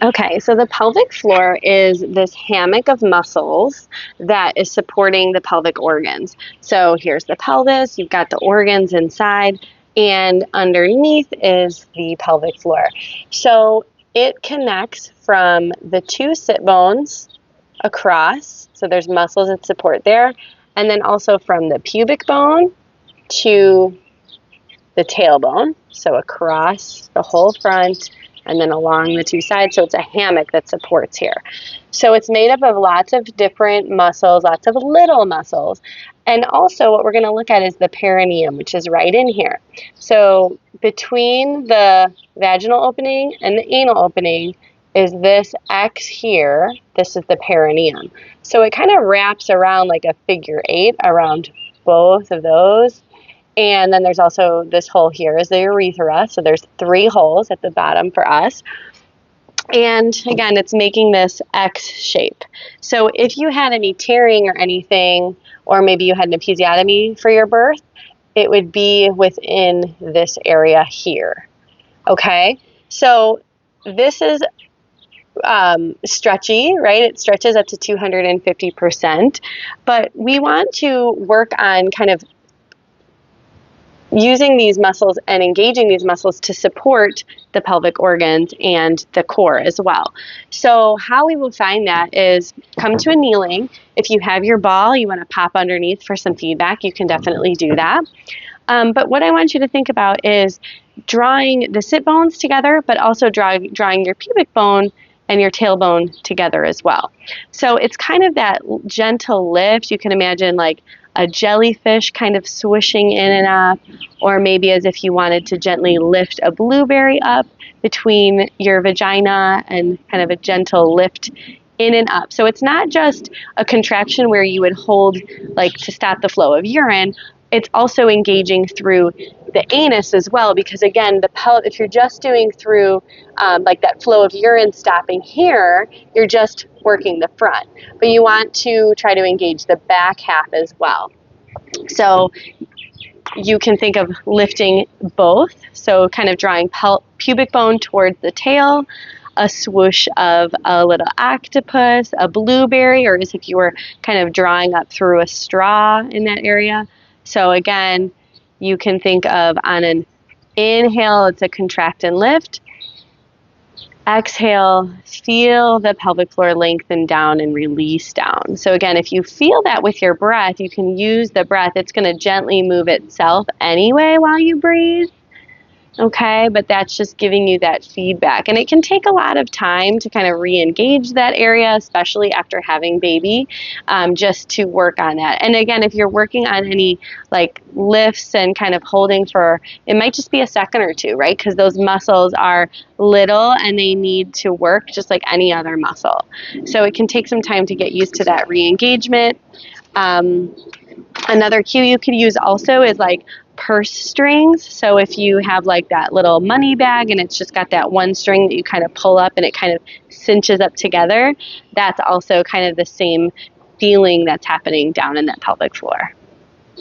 Okay, so the pelvic floor is this hammock of muscles that is supporting the pelvic organs. So here's the pelvis, you've got the organs inside, and underneath is the pelvic floor. So it connects from the two sit bones across, so there's muscles that support there, and then also from the pubic bone to the tailbone, so across the whole front and then along the two sides. So it's a hammock that supports here. So it's made up of lots of different muscles, lots of little muscles. And also what we're going to look at is the perineum, which is right in here. So between the vaginal opening and the anal opening is this X here. This is the perineum. So it kind of wraps around like a figure 8 around both of those. And then there's also this hole here is the urethra. So there's 3 holes at the bottom for us. And again, it's making this X shape. So if you had any tearing or anything, or maybe you had an episiotomy for your birth, it would be within this area here. Okay, so this is stretchy, right? It stretches up to 250%. But we want to work on kind of using these muscles and engaging these muscles to support the pelvic organs and the core as well. So how we will find that is come to a kneeling. If you have your ball, you want to pop underneath for some feedback, you can definitely do that. But what I want you to think about is drawing the sit bones together, but also drawing your pubic bone and your tailbone together as well. So it's kind of that gentle lift. You can imagine like a jellyfish kind of swishing in and up, or maybe as if you wanted to gently lift a blueberry up between your vagina and kind of a gentle lift in and up. So it's not just a contraction where you would hold like to stop the flow of urine. It's also engaging through the anus as well, because again, if you're just doing through like that flow of urine stopping here, you're just working the front. But you want to try to engage the back half as well. So you can think of lifting both. So kind of drawing pubic bone towards the tail, a swoosh of a little octopus, a blueberry, or as if you were kind of drawing up through a straw in that area. So again, you can think of on an inhale, it's a contract and lift. Exhale, feel the pelvic floor lengthen down and release down. So again, if you feel that with your breath, you can use the breath. It's going to gently move itself anyway while you breathe. Okay, but that's just giving you that feedback. And it can take a lot of time to kind of re-engage that area, especially after having baby, just to work on that. And again, if you're working on any like lifts and kind of holding for, it might just be a second or two, right? Because those muscles are little and they need to work just like any other muscle. So it can take some time to get used to that re-engagement. Another cue you could use also is like purse strings. So if you have like that little money bag and it's just got that one string that you kind of pull up and it kind of cinches up together, that's also kind of the same feeling that's happening down in that pelvic floor.